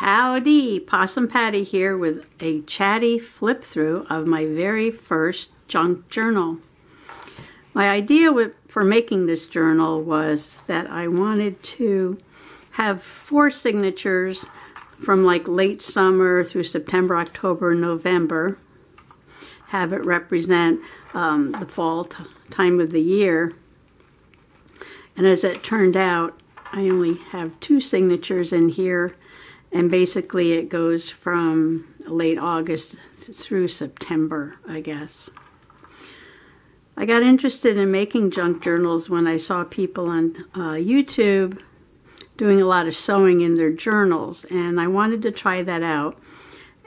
Howdy, Possum Patty here with a chatty flip through of my very first junk journal. My idea for making this journal was that I wanted to have 4 signatures from like late summer through September, October, November. Have it represent the fall time of the year. And as it turned out, I only have 2 signatures in here. And basically it goes from late August through September, I guess. I got interested in making junk journals when I saw people on YouTube doing a lot of sewing in their journals, and I wanted to try that out.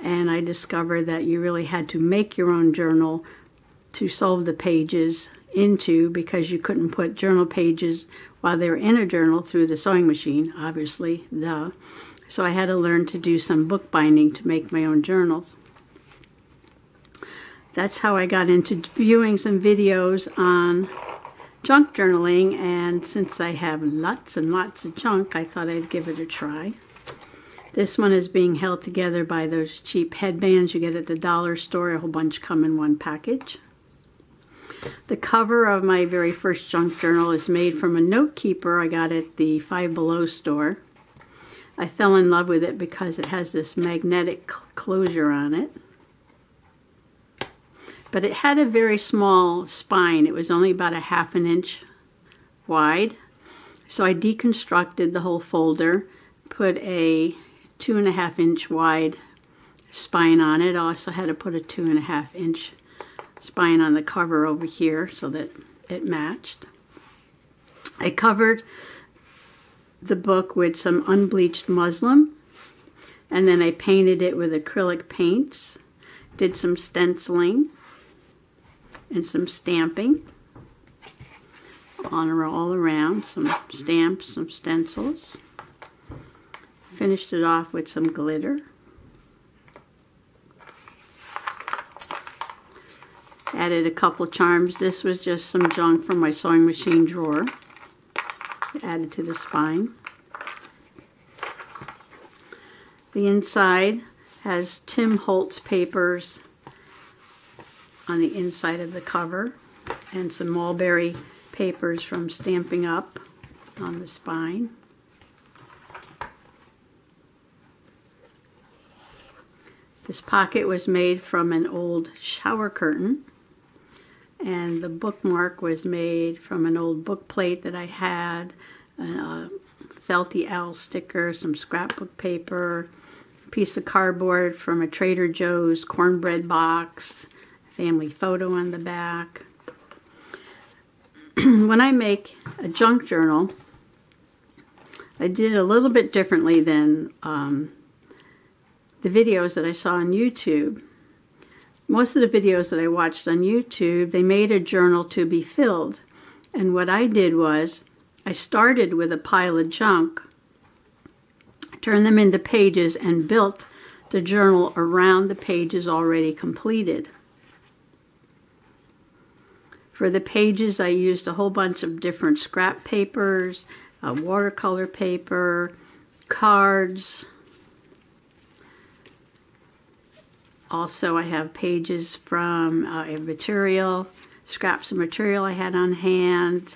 And I discovered that you really had to make your own journal to sew the pages into, because you couldn't put journal pages while they were in a journal through the sewing machine, obviously, duh. So I had to learn to do some bookbinding to make my own journals. That's how I got into viewing some videos on junk journaling, and since I have lots and lots of junk, I thought I'd give it a try. This one is being held together by those cheap headbands you get at the dollar store. A whole bunch come in one package. The cover of my very first junk journal is made from a note keeper I got at the Five Below store. I fell in love with it because it has this magnetic closure on it. But it had a very small spine. It was only about a ½ inch wide. So I deconstructed the whole folder, put a 2½ inch wide spine on it. I also had to put a 2½ inch spine on the cover over here so that it matched. I covered the book with some unbleached muslin, and then I painted it with acrylic paints, did some stenciling and some stamping all around, some stamps, some stencils. Finished it off with some glitter. Added a couple charms. This was just some junk from my sewing machine drawer. Added to the spine. The inside has Tim Holtz papers on the inside of the cover, and some mulberry papers from Stamping Up on the spine. This pocket was made from an old shower curtain, and the bookmark was made from an old book plate that I had, a felty owl sticker, some scrapbook paper, a piece of cardboard from a Trader Joe's cornbread box, a family photo on the back. When I make a junk journal, I did it a little bit differently than the videos that I saw on YouTube. Most of the videos that I watched on YouTube, they made a journal to be filled. And what I did was, I started with a pile of junk, turned them into pages, and built the journal around the pages already completed. For the pages, I used a whole bunch of different scrap papers, watercolor paper, cards. Also, I have pages from material, scraps of material I had on hand,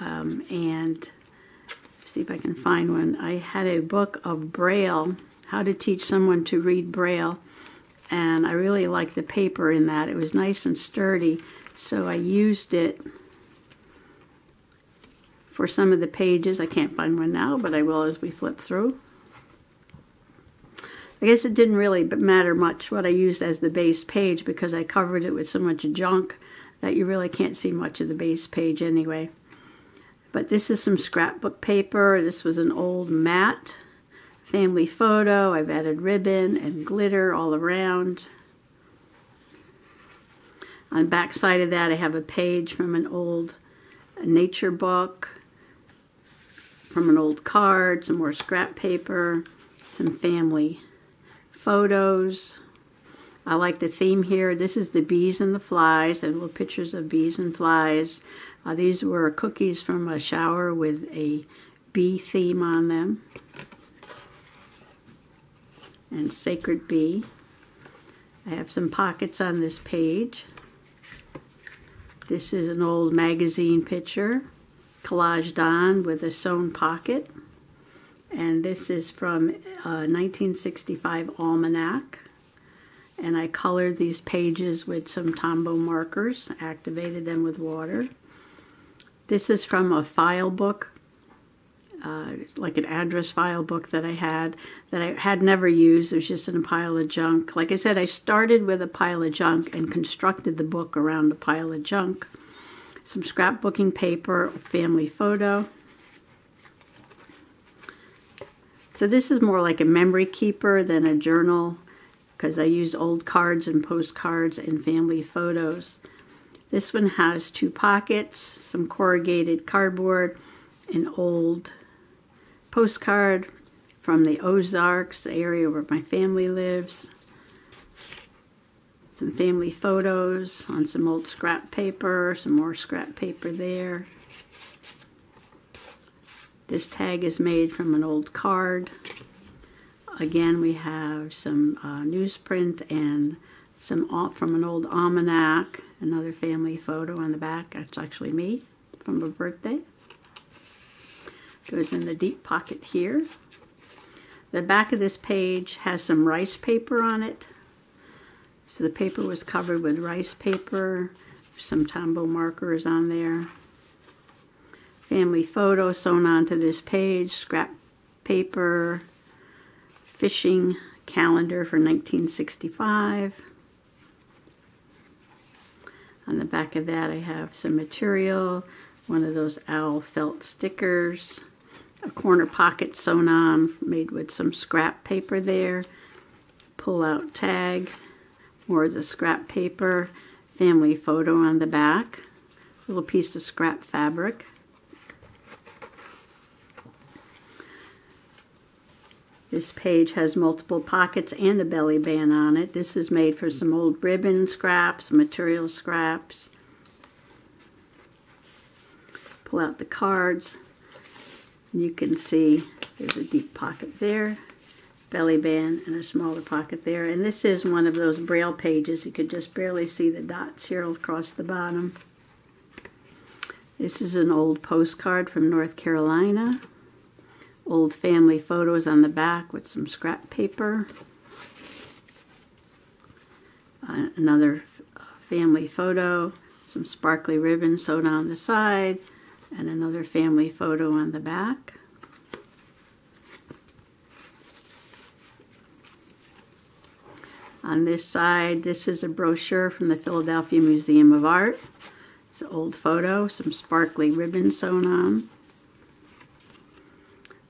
and see if I can find one. I had a book of Braille, how to teach someone to read Braille, and I really liked the paper in that. It was nice and sturdy, so I used it for some of the pages. I can't find one now, but I will as we flip through. I guess it didn't really matter much what I used as the base page, because I covered it with so much junk that you really can't see much of the base page anyway. But this is some scrapbook paper. This was an old mat family photo. I've added ribbon and glitter all around. On the back side of that, I have a page from an old nature book, from an old card, some more scrap paper, some family photos. I like the theme here. This is the bees and the flies. I have little pictures of bees and flies. These were cookies from a shower with a bee theme on them. and Sacred Bee. I have some pockets on this page. This is an old magazine picture, collaged on with a sewn pocket. And this is from a 1965 almanac. And I colored these pages with some Tombow markers, activated them with water. This is from a file book, like an address file book that I had never used. It was just in a pile of junk. Like I said, I started with a pile of junk and constructed the book around a pile of junk. Some scrapbooking paper, a family photo. So this is more like a memory keeper than a journal, because I used old cards and postcards and family photos. This one has 2 pockets, some corrugated cardboard, an old postcard from the Ozarks, the area where my family lives. Some family photos on some old scrap paper, some more scrap paper there. This tag is made from an old card. Again, we have some newsprint and some from an old almanac. Another family photo on the back. That's actually me from a birthday. Goes in the deep pocket here. The back of this page has some rice paper on it. So the paper was covered with rice paper. Some Tombow markers on there. Family photo sewn onto this page, scrap paper, fishing calendar for 1965. On the back of that I have some material, one of those owl felt stickers, a corner pocket sewn on, made with some scrap paper there, pull out tag, more of the scrap paper, family photo on the back, little piece of scrap fabric. This page has multiple pockets and a belly band on it. This is made for some old ribbon scraps, material scraps. Pull out the cards. You can see there's a deep pocket there, belly band, and a smaller pocket there. And this is one of those braille pages. You could just barely see the dots here across the bottom. This is an old postcard from North Carolina. Old family photos on the back with some scrap paper. Another family photo, some sparkly ribbon sewn on the side, and another family photo on the back. On this side, this is a brochure from the Philadelphia Museum of Art. It's an old photo, some sparkly ribbon sewn on.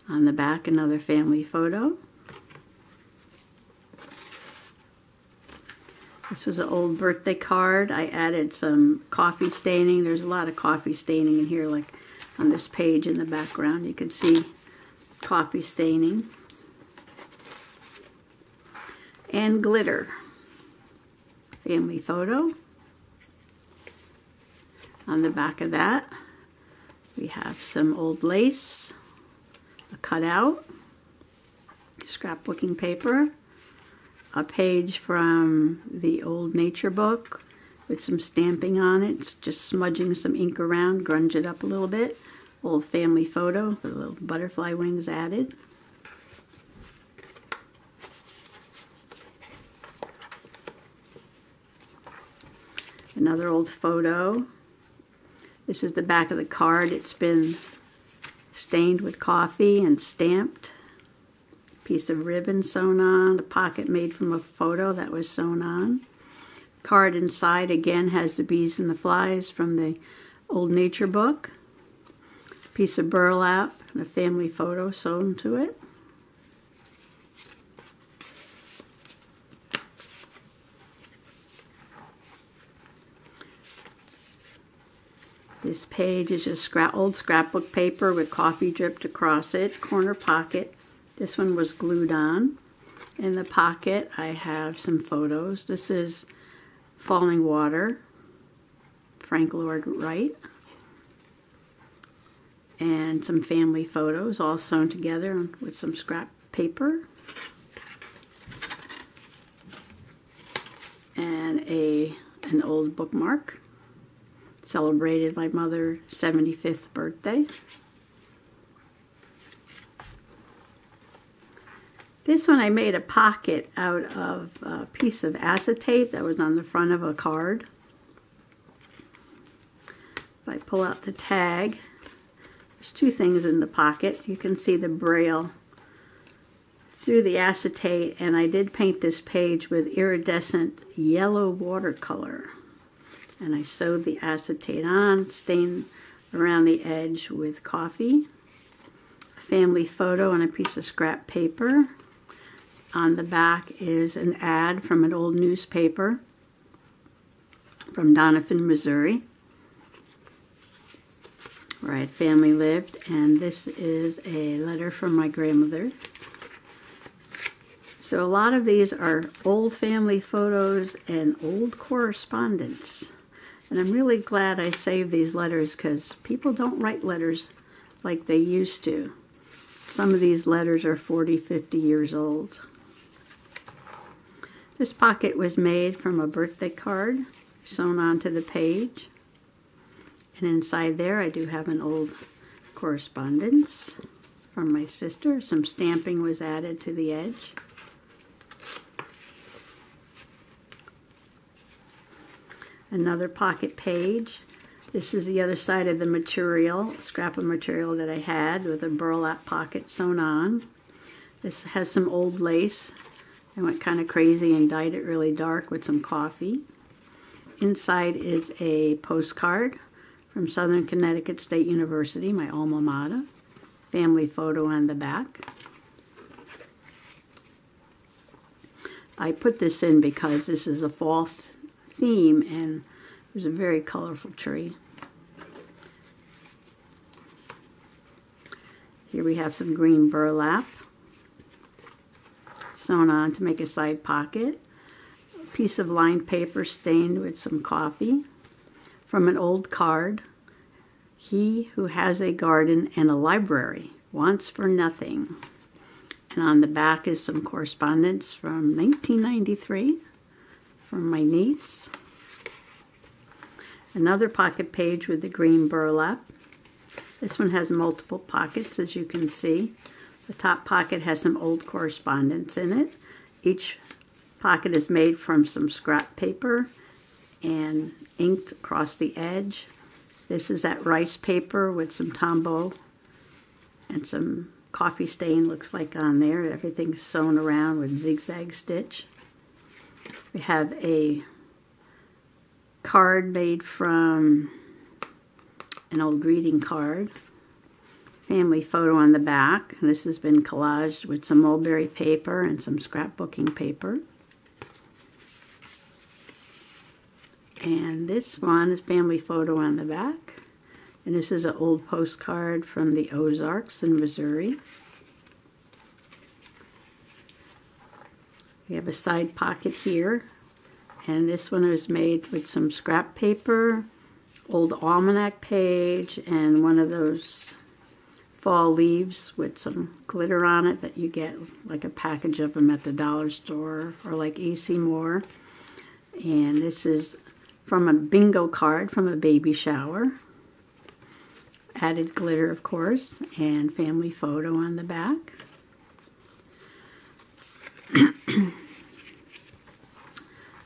On the back, another family photo. This was an old birthday card. I added some coffee staining. There's a lot of coffee staining in here, like on this page in the background. You can see coffee staining. And glitter. Family photo. On the back of that, we have some old lace. A cutout, scrapbooking paper, a page from the old nature book with some stamping on it. It's just smudging some ink around, grunge it up a little bit. Old family photo with little butterfly wings added. Another old photo. This is the back of the card. It's been stained with coffee and stamped. Piece of ribbon sewn on, a pocket made from a photo that was sewn on. Card inside again has the bees and the flies from the old nature book. Piece of burlap and a family photo sewn to it. This page is just old scrapbook paper with coffee dripped across it, corner pocket. This one was glued on. In the pocket, I have some photos. This is Falling Water, Frank Lloyd Wright. And some family photos all sewn together with some scrap paper. an old bookmark. Celebrated my mother's 75th birthday. This one I made a pocket out of a piece of acetate that was on the front of a card. If I pull out the tag, there's two things in the pocket. You can see the braille through the acetate, and I did paint this page with iridescent yellow watercolor. And I sewed the acetate on, stained around the edge with coffee. A family photo on a piece of scrap paper. On the back is an ad from an old newspaper from Doniphan, Missouri, where I had family lived, and this is a letter from my grandmother. So a lot of these are old family photos and old correspondence. And I'm really glad I saved these letters because people don't write letters like they used to. Some of these letters are 40, 50 years old. This pocket was made from a birthday card sewn onto the page. And inside there I do have an old correspondence from my sister. Some stamping was added to the edge. Another pocket page. This is the other side of the material, scrap of material that I had with a burlap pocket sewn on. This has some old lace. I went kind of crazy and dyed it really dark with some coffee. Inside is a postcard from Southern Connecticut State University, my alma mater. Family photo on the back. I put this in because this is a fall theme and there's a very colorful tree. Here we have some green burlap sewn on to make a side pocket. A piece of lined paper stained with some coffee from an old card. He who has a garden and a library wants for nothing. And on the back is some correspondence from 1993 from my niece. Another pocket page with the green burlap. This one has multiple pockets, as you can see. The top pocket has some old correspondence in it. Each pocket is made from some scrap paper and inked across the edge. This is that rice paper with some Tombow and some coffee stain, looks like, on there. Everything's sewn around with zigzag stitch. We have a card made from an old greeting card. Family photo on the back. This has been collaged with some mulberry paper and some scrapbooking paper. And this one is family photo on the back. And this is an old postcard from the Ozarks in Missouri. We have a side pocket here. And this one was made with some scrap paper, old almanac page, and one of those fall leaves with some glitter on it that you get like a package of them at the dollar store or like E.C. Moore. And this is from a bingo card from a baby shower. Added glitter, of course, and family photo on the back.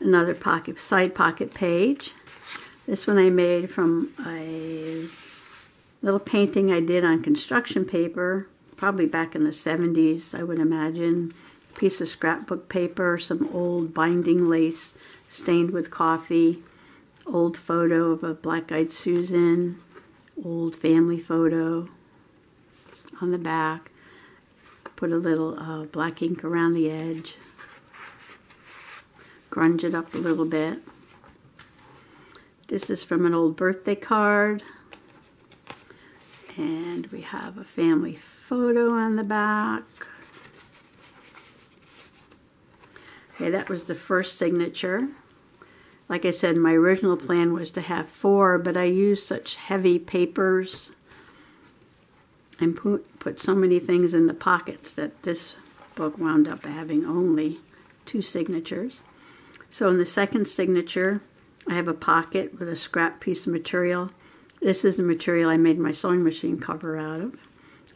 Another pocket, side pocket page. This one I made from a little painting I did on construction paper, probably back in the 70s, I would imagine. A piece of scrapbook paper, some old binding lace stained with coffee, old photo of a black-eyed Susan, old family photo on the back. Put a little black ink around the edge. Grunge it up a little bit. This is from an old birthday card. And we have a family photo on the back. Okay, that was the first signature. Like I said, my original plan was to have 4, but I used such heavy papers and put so many things in the pockets that this book wound up having only 2 signatures. So in the second signature, I have a pocket with a scrap piece of material. This is the material I made my sewing machine cover out of.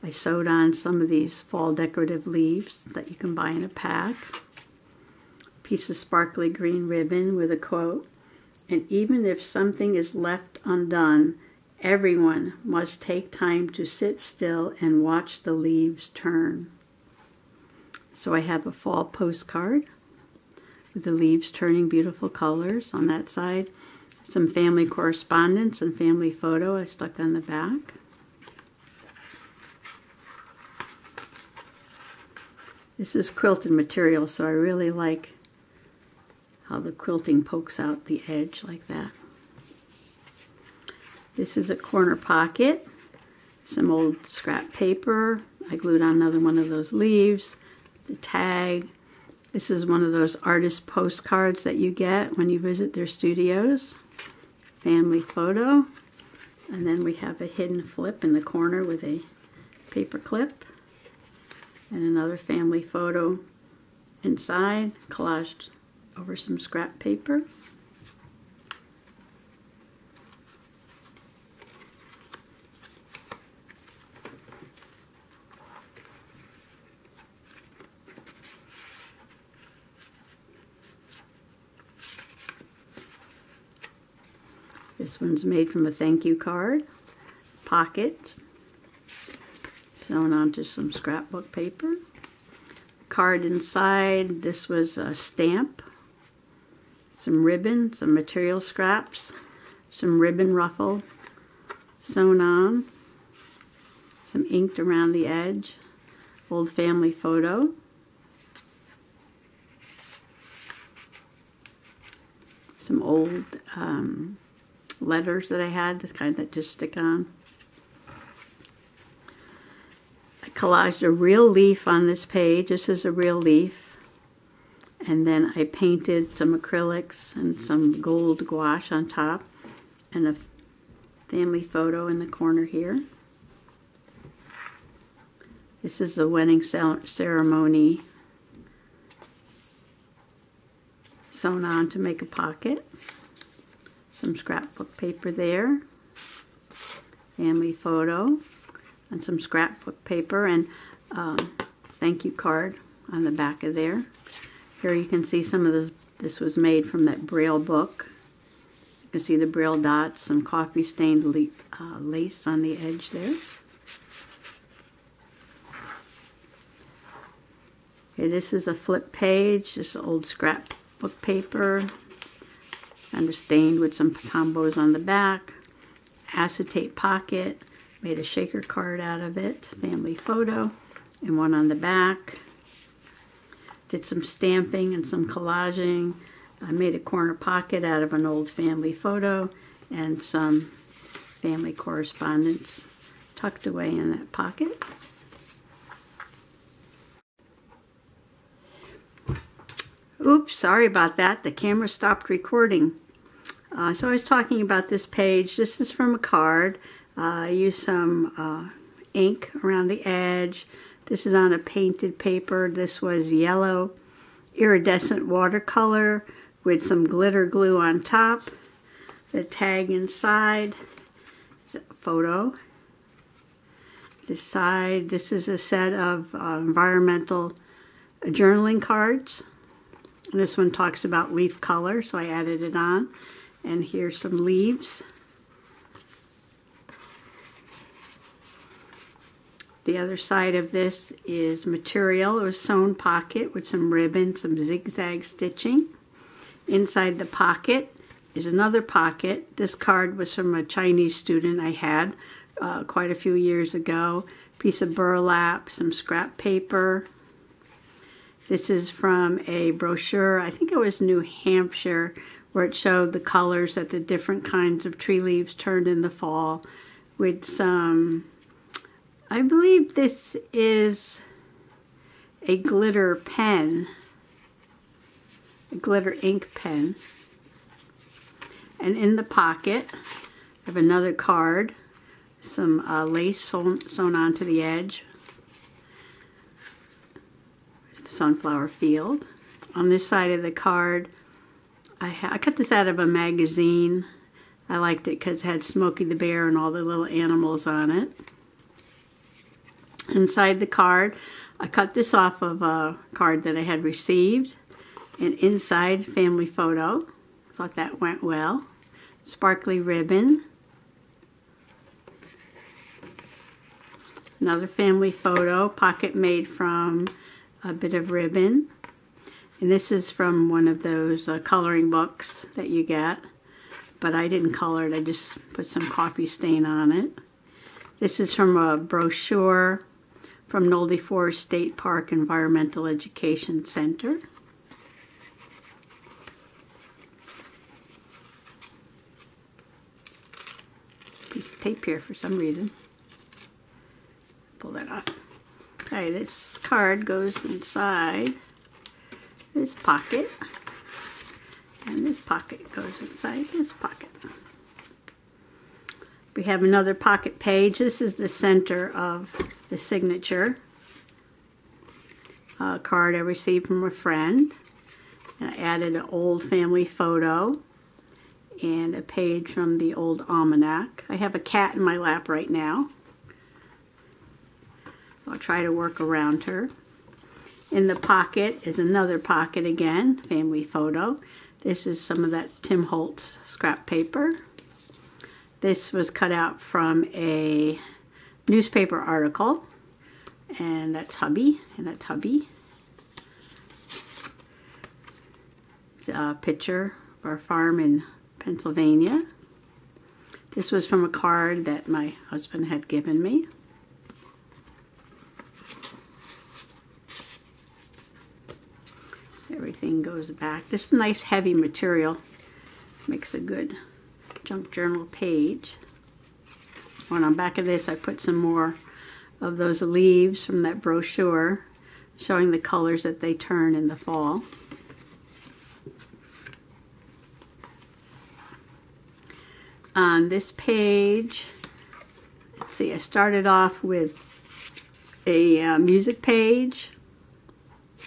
I sewed on some of these fall decorative leaves that you can buy in a pack. Piece of sparkly green ribbon with a quote, "And even if something is left undone, everyone must take time to sit still and watch the leaves turn." So I have a fall postcard with the leaves turning beautiful colors on that side. Some family correspondence and family photo I stuck on the back. This is quilted material, so I really like how the quilting pokes out the edge like that. This is a corner pocket, some old scrap paper. I glued on another one of those leaves, the tag. This is one of those artist postcards that you get when you visit their studios. Family photo. And then we have a hidden flip in the corner with a paper clip. And another family photo inside, collaged over some scrap paper. This one's made from a thank you card, pocket, sewn onto some scrapbook paper. Card inside, this was a stamp, some ribbon, some material scraps, some ribbon ruffle sewn on, some inked around the edge, old family photo. Some old letters that I had, the kind that just stick on. I collaged a real leaf on this page. This is a real leaf. And then I painted some acrylics and some gold gouache on top and a family photo in the corner here. This is the wedding ceremony sewn on to make a pocket. Some scrapbook paper there, family photo, and some scrapbook paper, and thank you card on the back of there. Here you can see some of this was made from that Braille book. You can see the Braille dots, some coffee stained lace on the edge there. Okay, this is a flip page, just old scrapbook paper. Kind of stained with some tombos on the back. Acetate pocket. Made a shaker card out of it. Family photo. And one on the back. Did some stamping and some collaging. I made a corner pocket out of an old family photo. And some family correspondence tucked away in that pocket. Oops, sorry about that. The camera stopped recording. So I was talking about this page. This is from a card. I used some ink around the edge. This is on a painted paper. This was yellow iridescent watercolor with some glitter glue on top. The tag inside is a photo. This side, this is a set of environmental journaling cards. This one talks about leaf color, so I added it on. And here's some leaves. The other side of this is material. It was sewn pocket with some ribbon, some zigzag stitching. Inside the pocket is another pocket. This card was from a Chinese student I had quite a few years ago. Piece of burlap, some scrap paper. This is from a brochure, I think it was New Hampshire, where it showed the colors that the different kinds of tree leaves turned in the fall with some, I believe this is a glitter pen, a glitter ink pen. And in the pocket, I have another card, some lace sewn onto the edge. Sunflower field. On this side of the card, I cut this out of a magazine. I liked it because it had Smokey the Bear and all the little animals on it. Inside the card, I cut this off of a card that I had received. And inside, family photo. Thought that went well. Sparkly ribbon. Another family photo, pocket made from a bit of ribbon. And this is from one of those coloring books that you get. But I didn't color it, I just put some coffee stain on it. This is from a brochure from Nolde Forest State Park Environmental Education Center. Piece of tape here for some reason. Pull that off. Okay, this card goes inside this pocket, and this pocket goes inside this pocket. We have another pocket page. This is the center of the signature card I received from a friend. And I added an old family photo and a page from the old almanac. I have a cat in my lap right now, so I'll try to work around her. In the pocket is another pocket again, family photo. This is some of that Tim Holtz scrap paper. This was cut out from a newspaper article, and that's hubby, and that's hubby. It's a picture of our farm in Pennsylvania. This was from a card that my husband had given me. Everything goes back. This is nice heavy material. Makes a good junk journal page. On the back of this I put some more of those leaves from that brochure showing the colors that they turn in the fall. On this page, let's see, I started off with a music page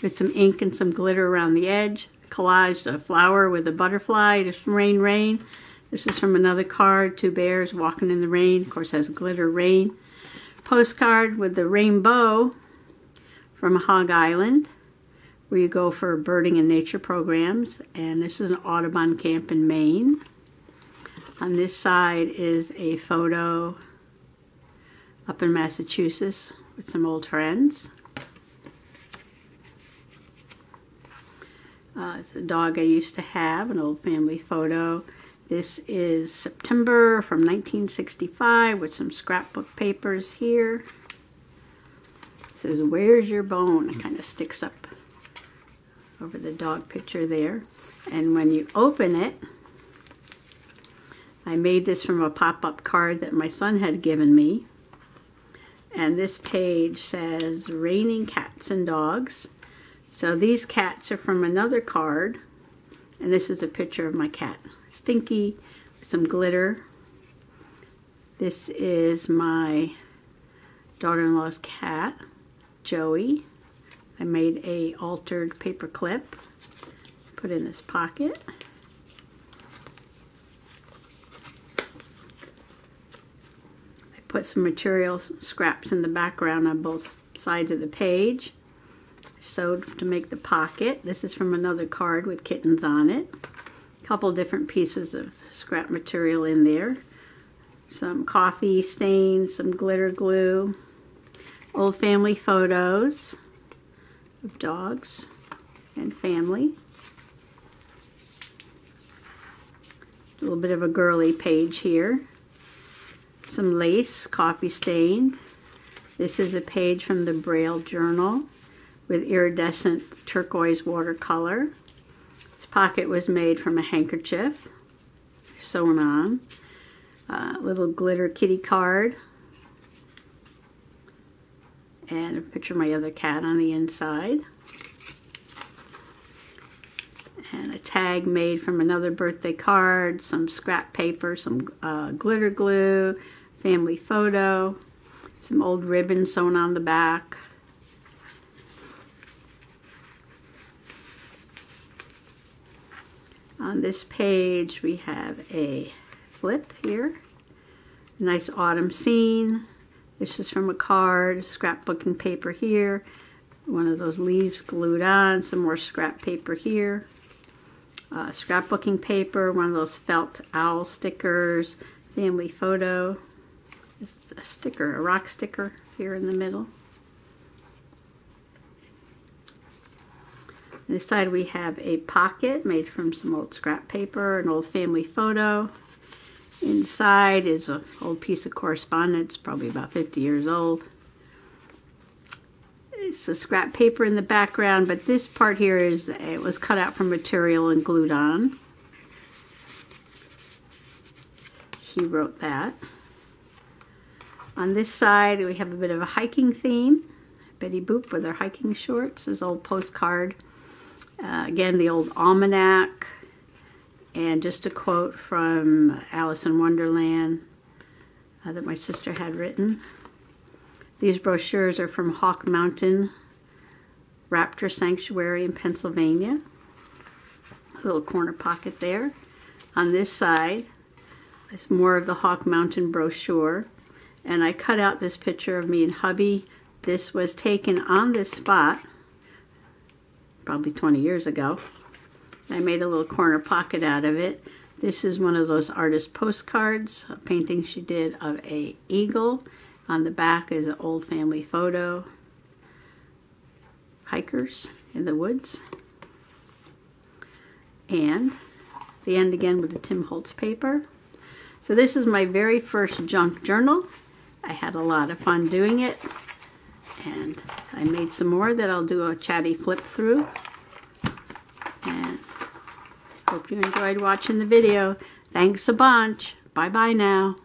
with some ink and some glitter around the edge. Collaged a flower with a butterfly, just rain, rain. This is from another card, two bears walking in the rain. Of course, has glitter rain. Postcard with the rainbow from Hog Island, where you go for birding and nature programs. And this is an Audubon camp in Maine. On this side is a photo up in Massachusetts with some old friends. It's a dog I used to have, an old family photo. This is September from 1965 with some scrapbook papers here. It says, "Where's your bone?" It kind of sticks up over the dog picture there. And when you open it, I made this from a pop-up card that my son had given me. And this page says, "Raining Cats and Dogs." So these cats are from another card, and this is a picture of my cat, Stinky, with some glitter. This is my daughter-in-law's cat, Joey. I made a altered paper clip, put in his pocket. I put some material scraps in the background on both sides of the page. Sewed to make the pocket. This is from another card with kittens on it. A couple different pieces of scrap material in there. Some coffee stains, some glitter glue, old family photos of dogs and family. A little bit of a girly page here. Some lace, coffee stained. This is a page from the Braille journal with iridescent turquoise watercolor. This pocket was made from a handkerchief sewn on. Little glitter kitty card. And a picture of my other cat on the inside. And a tag made from another birthday card, some scrap paper, some glitter glue, family photo, some old ribbon sewn on the back. On this page we have a flip here. Nice autumn scene. This is from a card, scrapbooking paper here. One of those leaves glued on, some more scrap paper here. Scrapbooking paper, one of those felt owl stickers, family photo. It's a sticker, a rock sticker here in the middle. On this side we have a pocket made from some old scrap paper, an old family photo. Inside is an old piece of correspondence, probably about 50 years old. It's a scrap paper in the background, but this part here it was cut out from material and glued on. He wrote that. On this side we have a bit of a hiking theme. Betty Boop with her hiking shorts, his old postcard. Again, the old almanac, and just a quote from Alice in Wonderland that my sister had written. These brochures are from Hawk Mountain Raptor Sanctuary in Pennsylvania. A little corner pocket there. On this side is more of the Hawk Mountain brochure, and I cut out this picture of me and hubby. This was taken on this spot probably 20 years ago. I made a little corner pocket out of it. This is one of those artist postcards, a painting she did of an eagle. On the back is an old family photo. Hikers in the woods. And the end again with the Tim Holtz paper. So this is my very first junk journal. I had a lot of fun doing it. And I made some more that I'll do a chatty flip through. And hope you enjoyed watching the video. Thanks a bunch. Bye-bye now.